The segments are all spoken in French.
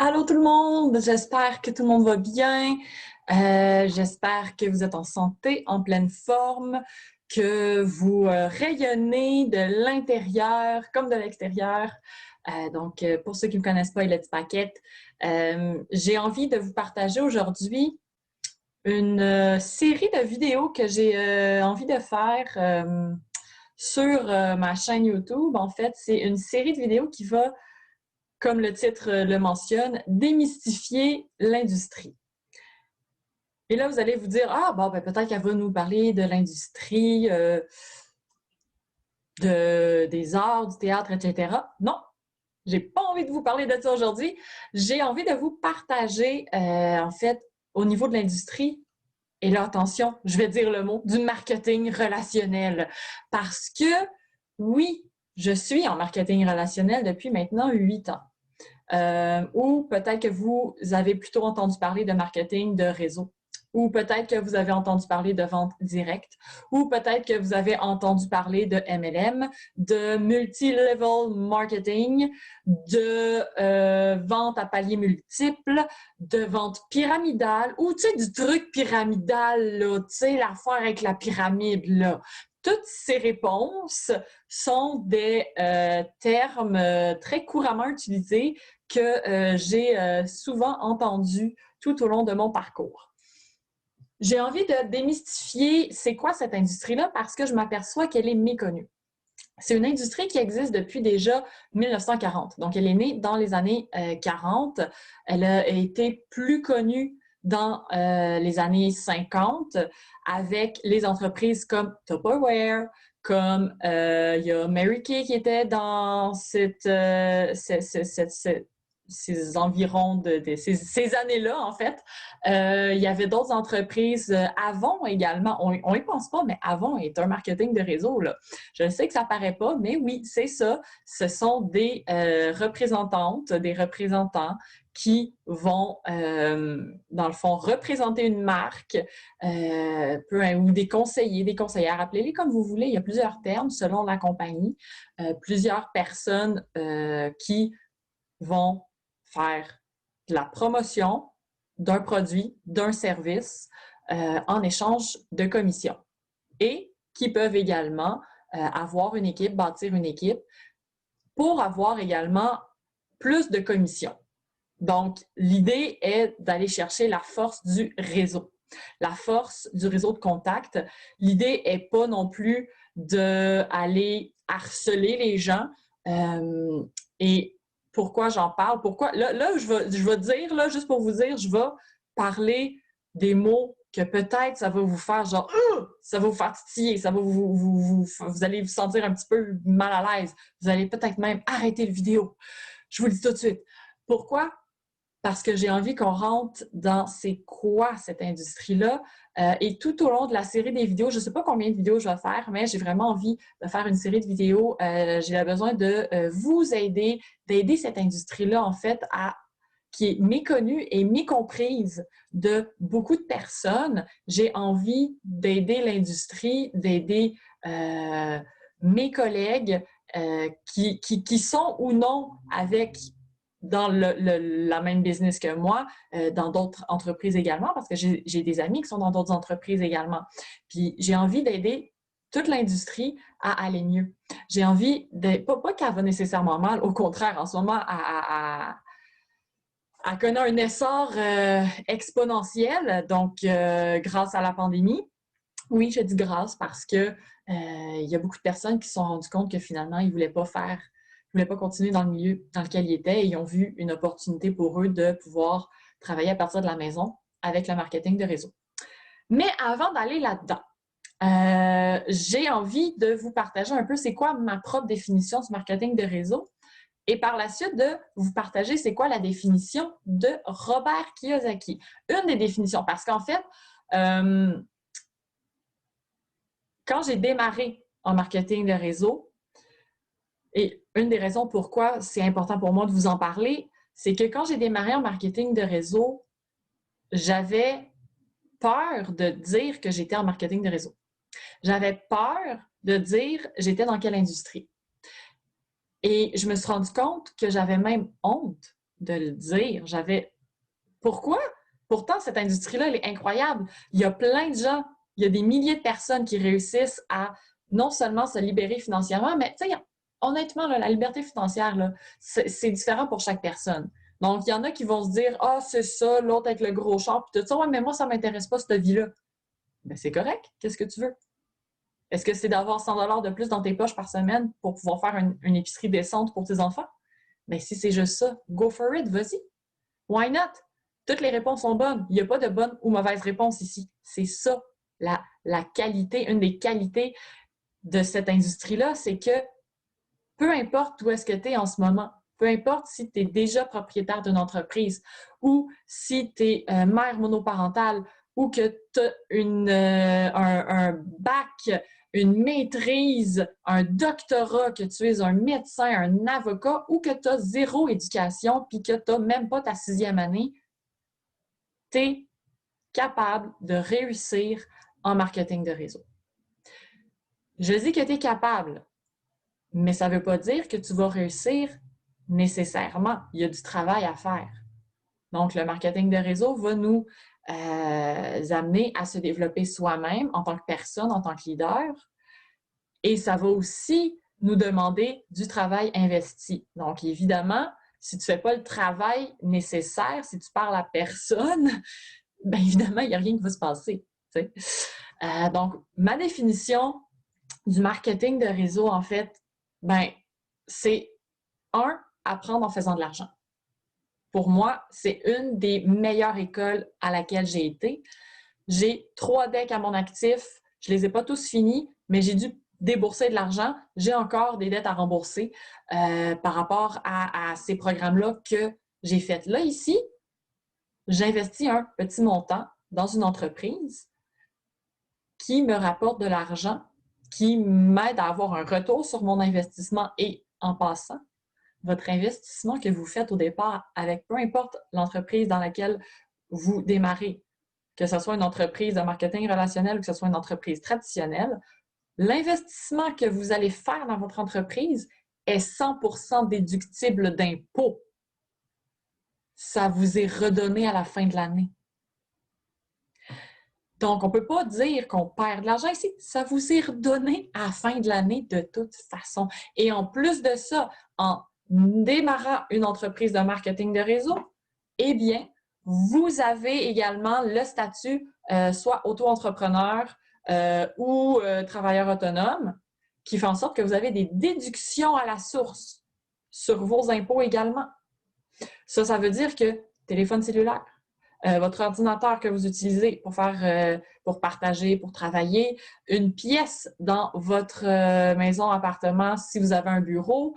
Allô tout le monde, j'espère que tout le monde va bien. J'espère que vous êtes en santé, en pleine forme, que vous rayonnez de l'intérieur comme de l'extérieur. Pour ceux qui ne me connaissent pas, Let's Paquette, j'ai envie de vous partager aujourd'hui une série de vidéos que j'ai envie de faire sur ma chaîne YouTube. En fait, c'est une série de vidéos qui va, comme le titre le mentionne, démystifier l'industrie. Et là, vous allez vous dire, ah, bon, ben, peut-être qu'elle va nous parler de l'industrie, des arts, du théâtre, etc. Non, j'ai pas envie de vous parler de ça aujourd'hui. J'ai envie de vous partager, en fait, au niveau de l'industrie, et là, attention, je vais dire le mot, du marketing relationnel. Parce que, oui, je suis en marketing relationnel depuis maintenant 8 ans. Ou peut-être que vous avez plutôt entendu parler de marketing de réseau, ou peut-être que vous avez entendu parler de vente directe, ou peut-être que vous avez entendu parler de MLM, de multi-level marketing, de vente à paliers multiples, de vente pyramidale, ou tu sais, du truc pyramidal, là, tu sais, l'affaire avec la pyramide, là. Toutes ces réponses sont des termes très couramment utilisés que j'ai souvent entendu tout au long de mon parcours. J'ai envie de démystifier c'est quoi cette industrie-là parce que je m'aperçois qu'elle est méconnue. C'est une industrie qui existe depuis déjà 1940. Donc, elle est née dans les années 40. Elle a été plus connue dans les années 50 avec les entreprises comme Tupperware, comme il y a Mary Kay qui était dans ces environs de ces années-là, en fait. Il y avait d'autres entreprises. Avon également, on y pense pas, mais Avon est un marketing de réseau, là. Je sais que ça paraît pas, mais oui, c'est ça. Ce sont des représentantes, des représentants qui vont, dans le fond, représenter une marque ou des conseillers, des conseillères, appelez-les comme vous voulez. Il y a plusieurs termes selon la compagnie, plusieurs personnes qui vont faire de la promotion d'un produit, d'un service en échange de commissions et qui peuvent également avoir une équipe, bâtir une équipe pour avoir également plus de commissions. Donc, l'idée est d'aller chercher la force du réseau, la force du réseau de contact. L'idée n'est pas non plus d'aller harceler les gens. Et pourquoi j'en parle? Pourquoi? Là je vais dire, là, juste pour vous dire, je vais parler des mots que peut-être ça va vous faire genre, ça va vous faire titiller, ça va vous allez vous sentir un petit peu mal à l'aise. Vous allez peut-être même arrêter la vidéo. Je vous le dis tout de suite. Pourquoi? Parce que j'ai envie qu'on rentre dans c'est quoi cette industrie-là. Et tout au long de la série des vidéos, je ne sais pas combien de vidéos je vais faire, mais j'ai vraiment envie de faire une série de vidéos. J'ai besoin de vous aider, d'aider cette industrie-là, en fait, qui est méconnue et mécomprise de beaucoup de personnes. J'ai envie d'aider l'industrie, d'aider mes collègues qui sont ou non avec dans la même business que moi, dans d'autres entreprises également, parce que j'ai des amis qui sont dans d'autres entreprises également. Puis j'ai envie d'aider toute l'industrie à aller mieux. J'ai envie de, pas qu'elle va nécessairement mal, au contraire, en ce moment, elle connaît un essor exponentiel, donc grâce à la pandémie. Oui, je dis grâce parce que il y a beaucoup de personnes qui se sont rendues compte que finalement, ils ne voulaient pas continuer dans le milieu dans lequel ils étaient et ils ont vu une opportunité pour eux de pouvoir travailler à partir de la maison avec le marketing de réseau. Mais avant d'aller là-dedans, j'ai envie de vous partager un peu c'est quoi ma propre définition du marketing de réseau et par la suite de vous partager c'est quoi la définition de Robert Kiyosaki. Une des définitions, parce qu'en fait, quand j'ai démarré en marketing de réseau, et une des raisons pourquoi c'est important pour moi de vous en parler, c'est que quand j'ai démarré en marketing de réseau, j'avais peur de dire que j'étais en marketing de réseau. J'avais peur de dire j'étais dans quelle industrie. Et je me suis rendu compte que j'avais même honte de le dire. Pourquoi? Pourtant, cette industrie-là, elle est incroyable. Il y a plein de gens, il y a des milliers de personnes qui réussissent à non seulement se libérer financièrement, mais tu sais, honnêtement, là, la liberté financière, c'est différent pour chaque personne. Donc, il y en a qui vont se dire « Ah, c'est ça, l'autre avec le gros char, puis tout ça, ouais, mais moi, ça ne m'intéresse pas, cette vie-là. » Ben, c'est correct. Qu'est-ce que tu veux? Est-ce que c'est d'avoir 100 $ de plus dans tes poches par semaine pour pouvoir faire une épicerie décente pour tes enfants? Bien, si c'est juste ça, go for it, vas-y. Why not? Toutes les réponses sont bonnes. Il n'y a pas de bonne ou mauvaise réponse ici. C'est ça, la qualité, une des qualités de cette industrie-là, c'est que peu importe où est-ce que tu es en ce moment, peu importe si tu es déjà propriétaire d'une entreprise ou si tu es mère monoparentale ou que tu as un bac, une maîtrise, un doctorat, que tu es un médecin, un avocat ou que tu as zéro éducation puis que tu n'as même pas ta 6e année, tu es capable de réussir en marketing de réseau. Je dis que tu es capable, mais ça ne veut pas dire que tu vas réussir nécessairement. Il y a du travail à faire. Donc, le marketing de réseau va nous amener à se développer soi-même en tant que personne, en tant que leader. Et ça va aussi nous demander du travail investi. Donc, évidemment, si tu ne fais pas le travail nécessaire, si tu parles à personne, bien évidemment, il n'y a rien qui va se passer. Donc, ma définition du marketing de réseau, en fait, ben, c'est apprendre en faisant de l'argent. Pour moi, c'est une des meilleures écoles à laquelle j'ai été. J'ai 3 decks à mon actif. Je ne les ai pas tous finis, mais j'ai dû débourser de l'argent. J'ai encore des dettes à rembourser par rapport à ces programmes-là que j'ai faits. Là, ici, j'investis un petit montant dans une entreprise qui me rapporte de l'argent, qui m'aide à avoir un retour sur mon investissement et en passant, votre investissement que vous faites au départ avec peu importe l'entreprise dans laquelle vous démarrez, que ce soit une entreprise de marketing relationnel ou que ce soit une entreprise traditionnelle, l'investissement que vous allez faire dans votre entreprise est 100% déductible d'impôts. Ça vous est redonné à la fin de l'année. Donc, on ne peut pas dire qu'on perd de l'argent ici. Ça vous est redonné à la fin de l'année de toute façon. Et en plus de ça, en démarrant une entreprise de marketing de réseau, eh bien, vous avez également le statut soit auto-entrepreneur ou travailleur autonome qui fait en sorte que vous avez des déductions à la source sur vos impôts également. Ça veut dire que téléphone cellulaire, votre ordinateur que vous utilisez pour partager, pour travailler, une pièce dans votre maison, appartement, si vous avez un bureau,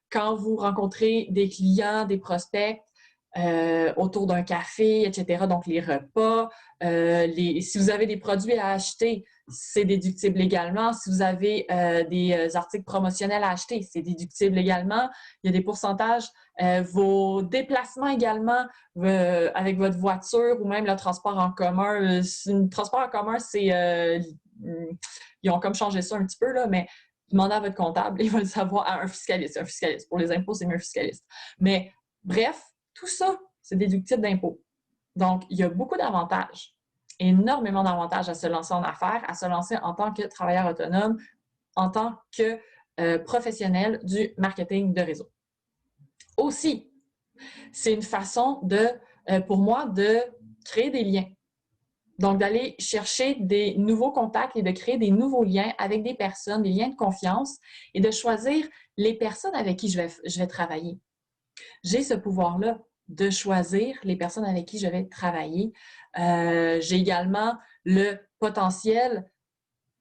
quand vous rencontrez des clients, des prospects autour d'un café, etc. Donc, les repas, si vous avez des produits à acheter, c'est déductible également. Si vous avez des articles promotionnels à acheter, c'est déductible également. Il y a des pourcentages. Vos déplacements également avec votre voiture ou même le transport en commun. Le transport en commun, ils ont comme changé ça un petit peu, là, mais demandez à votre comptable, il va le savoir, à un fiscaliste. Un fiscaliste. Pour les impôts, c'est mieux un fiscaliste. Mais bref, tout ça, c'est déductible d'impôts. Donc, il y a beaucoup d'avantages, énormément d'avantages à se lancer en affaires, à se lancer en tant que travailleur autonome, en tant que professionnel du marketing de réseau. Aussi, c'est une façon pour moi, de créer des liens. Donc, d'aller chercher des nouveaux contacts et de créer des nouveaux liens avec des personnes, des liens de confiance et de choisir les personnes avec qui je vais travailler. J'ai ce pouvoir-là de choisir les personnes avec qui je vais travailler. J'ai également le potentiel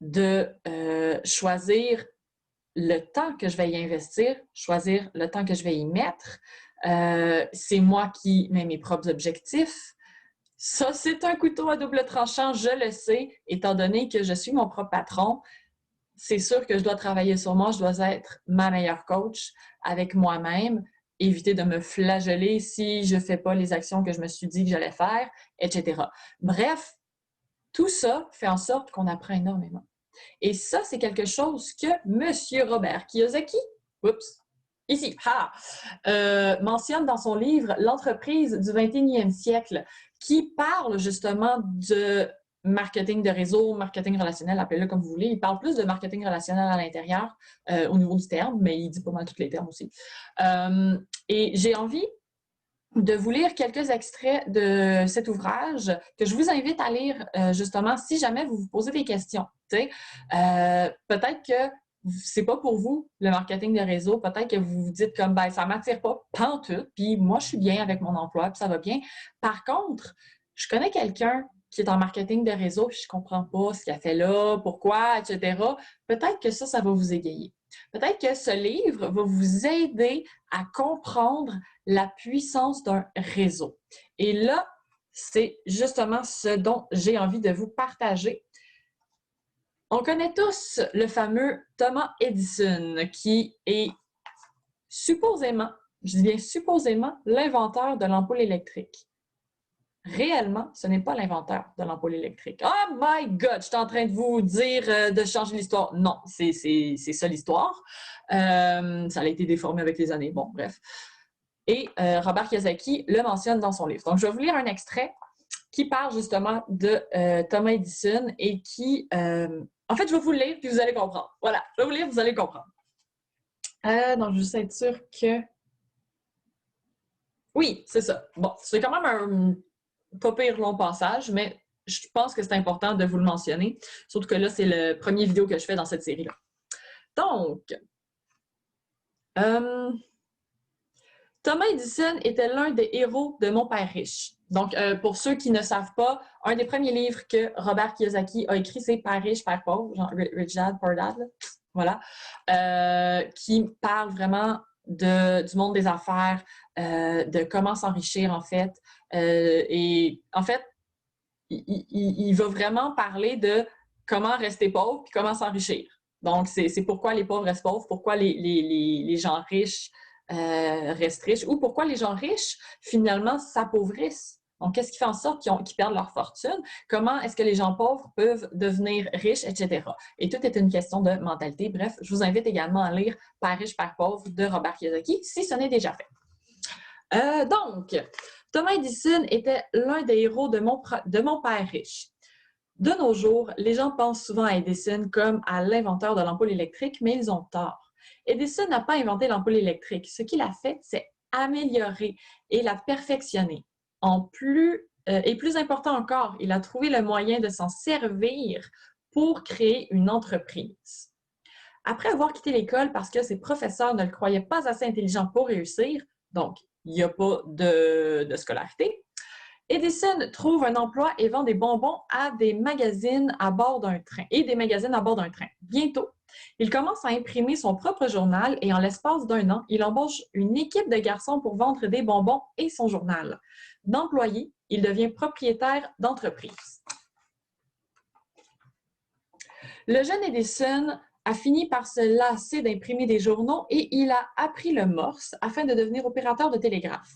de choisir le temps que je vais y investir, choisir le temps que je vais y mettre. C'est moi qui mets mes propres objectifs. Ça, c'est un couteau à double tranchant, je le sais, étant donné que je suis mon propre patron. C'est sûr que je dois travailler sur moi, je dois être ma meilleure coach avec moi-même, éviter de me flageller si je ne fais pas les actions que je me suis dit que j'allais faire, etc. Bref, tout ça fait en sorte qu'on apprend énormément. Et ça, c'est quelque chose que M. Robert Kiyosaki, ici, mentionne dans son livre L'entreprise du 21e siècle, qui parle justement de marketing de réseau, marketing relationnel, appelez-le comme vous voulez. Il parle plus de marketing relationnel à l'intérieur au niveau du terme, mais il dit pas mal tous les termes aussi. Et j'ai envie de vous lire quelques extraits de cet ouvrage que je vous invite à lire justement si jamais vous vous posez des questions. Peut-être que c'est pas pour vous le marketing de réseau, peut-être que vous vous dites comme ben ça m'attire pas pantoute, puis moi je suis bien avec mon emploi, puis ça va bien. Par contre, je connais quelqu'un qui est en marketing de réseau, puis je comprends pas ce qu'elle fait là, pourquoi, etc. Peut-être que ça va vous égayer. Peut-être que ce livre va vous aider à comprendre la puissance d'un réseau. Et là, c'est justement ce dont j'ai envie de vous partager. On connaît tous le fameux Thomas Edison, qui est supposément, je dis bien supposément, l'inventeur de l'ampoule électrique. Réellement, ce n'est pas l'inventeur de l'ampoule électrique. Oh my God, je suis en train de vous dire de changer l'histoire. Non, c'est ça l'histoire. Ça a été déformé avec les années. Bon, bref. Et Robert Kiyosaki le mentionne dans son livre. Donc, je vais vous lire un extrait qui parle justement de Thomas Edison et qui... en fait, je vais vous le lire puis vous allez comprendre. Voilà, je vais vous lire, vous allez comprendre. Donc, je veux juste être sûre que... Oui, c'est ça. Bon, c'est quand même un pas pire long passage, mais je pense que c'est important de vous le mentionner. Surtout que là, c'est le premier vidéo que je fais dans cette série-là. Donc, Thomas Edison était l'un des héros de Mon Père riche. Donc, pour ceux qui ne savent pas, un des premiers livres que Robert Kiyosaki a écrit, c'est Père riche, Père pauvre, genre Rich Dad, Poor Dad, là. Voilà, qui parle vraiment du monde des affaires, de comment s'enrichir en fait. Et en fait, il va vraiment parler de comment rester pauvre puis comment s'enrichir. Donc, c'est pourquoi les pauvres restent pauvres, pourquoi les gens riches restent riches ou pourquoi les gens riches, finalement, s'appauvrissent. Donc, qu'est-ce qui fait en sorte qu'ils perdent leur fortune? Comment est-ce que les gens pauvres peuvent devenir riches, etc. Et tout est une question de mentalité. Bref, je vous invite également à lire Père riche, Père pauvre de Robert Kiyosaki, si ce n'est déjà fait. Donc, Thomas Edison était l'un des héros de mon père riche. De nos jours, les gens pensent souvent à Edison comme à l'inventeur de l'ampoule électrique, mais ils ont tort. Edison n'a pas inventé l'ampoule électrique. Ce qu'il a fait, c'est améliorer et la perfectionner. Et plus important encore, il a trouvé le moyen de s'en servir pour créer une entreprise. Après avoir quitté l'école parce que ses professeurs ne le croyaient pas assez intelligent pour réussir, donc il n'y a pas de scolarité, Edison trouve un emploi et vend des bonbons à des magazines à bord d'un train Bientôt, il commence à imprimer son propre journal et en l'espace d'un an, il embauche une équipe de garçons pour vendre des bonbons et son journal. D'employé, il devient propriétaire d'entreprise. Le jeune Edison a fini par se lasser d'imprimer des journaux et il a appris le morse afin de devenir opérateur de télégraphe.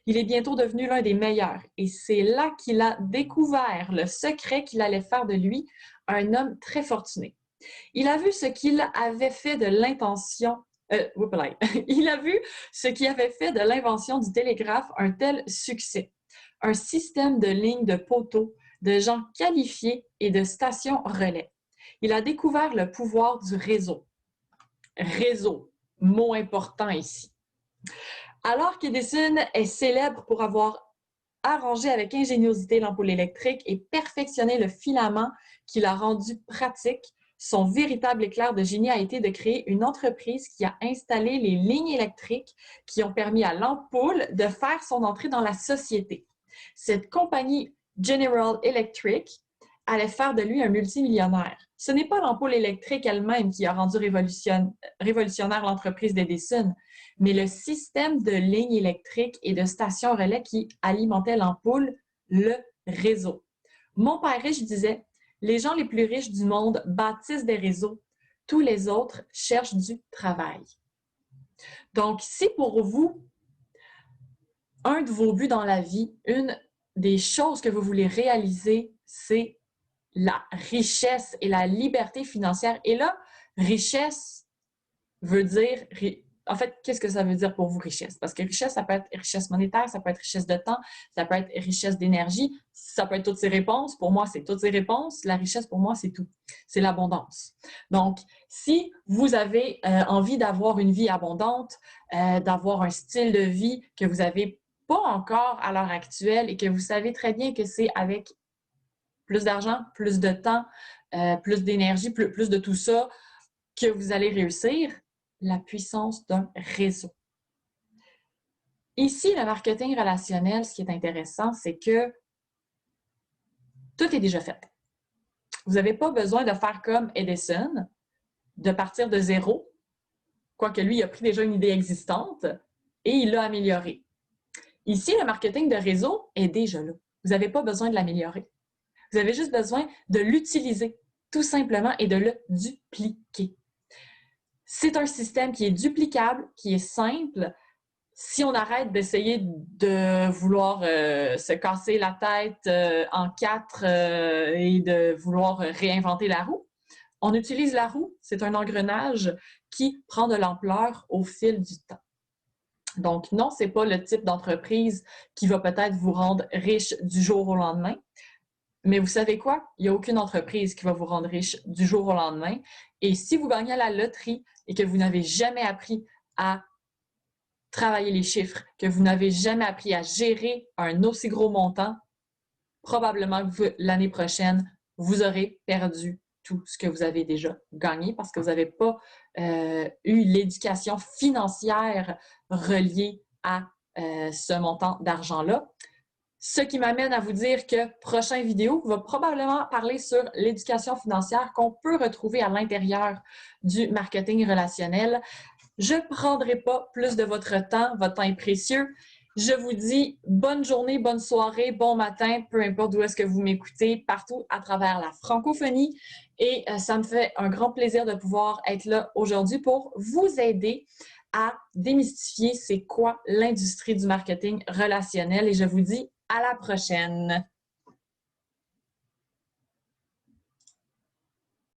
Il est bientôt devenu l'un des meilleurs et c'est là qu'il a découvert le secret qu'il allait faire de lui un homme très fortuné. Il a vu ce qu'il avait fait de l'invention du télégraphe un tel succès. Un système de lignes de poteaux, de gens qualifiés et de stations relais. Il a découvert le pouvoir du réseau. Réseau, mot important ici. Alors qu'Edison est célèbre pour avoir arrangé avec ingéniosité l'ampoule électrique et perfectionné le filament qui l'a rendu pratique, son véritable éclair de génie a été de créer une entreprise qui a installé les lignes électriques qui ont permis à l'ampoule de faire son entrée dans la société. Cette compagnie General Electric allait faire de lui un multimillionnaire. Ce n'est pas l'ampoule électrique elle-même qui a rendu révolutionnaire l'entreprise d'Edison, mais le système de lignes électriques et de stations relais qui alimentait l'ampoule, le réseau. Mon père riche disait, les gens les plus riches du monde bâtissent des réseaux, tous les autres cherchent du travail. Donc, si pour vous, un de vos buts dans la vie, une des choses que vous voulez réaliser, c'est la richesse et la liberté financière. Et là, richesse veut dire en fait, qu'est-ce que ça veut dire pour vous, richesse? Parce que richesse, ça peut être richesse monétaire, ça peut être richesse de temps, ça peut être richesse d'énergie, ça peut être toutes ces réponses. Pour moi, c'est toutes ces réponses. La richesse, pour moi, c'est tout. C'est l'abondance. Donc, si vous avez envie d'avoir une vie abondante, d'avoir un style de vie que vous n'avez pas encore à l'heure actuelle et que vous savez très bien que c'est avec plus d'argent, plus de temps, plus d'énergie, plus de tout ça que vous allez réussir, la puissance d'un réseau. Ici, le marketing relationnel, ce qui est intéressant, c'est que tout est déjà fait. Vous n'avez pas besoin de faire comme Edison, de partir de zéro, quoique lui, il a pris déjà une idée existante et il l'a améliorée. Ici, le marketing de réseau est déjà là. Vous n'avez pas besoin de l'améliorer. Vous avez juste besoin de l'utiliser, tout simplement, et de le dupliquer. C'est un système qui est duplicable, qui est simple. Si on arrête d'essayer de vouloir se casser la tête en quatre et de vouloir réinventer la roue, on utilise la roue, c'est un engrenage qui prend de l'ampleur au fil du temps. Donc non, ce n'est pas le type d'entreprise qui va peut-être vous rendre riche du jour au lendemain, mais vous savez quoi? Il n'y a aucune entreprise qui va vous rendre riche du jour au lendemain. Et si vous gagnez à la loterie et que vous n'avez jamais appris à travailler les chiffres, que vous n'avez jamais appris à gérer un aussi gros montant, probablement que l'année prochaine, vous aurez perdu tout ce que vous avez déjà gagné parce que vous n'avez pas eu l'éducation financière reliée à ce montant d'argent-là. Ce qui m'amène à vous dire que prochaine vidéo va probablement parler sur l'éducation financière qu'on peut retrouver à l'intérieur du marketing relationnel. Je ne prendrai pas plus de votre temps est précieux. Je vous dis bonne journée, bonne soirée, bon matin, peu importe d'où est-ce que vous m'écoutez, partout à travers la francophonie. Et ça me fait un grand plaisir de pouvoir être là aujourd'hui pour vous aider à démystifier c'est quoi l'industrie du marketing relationnel. Et je vous dis à la prochaine.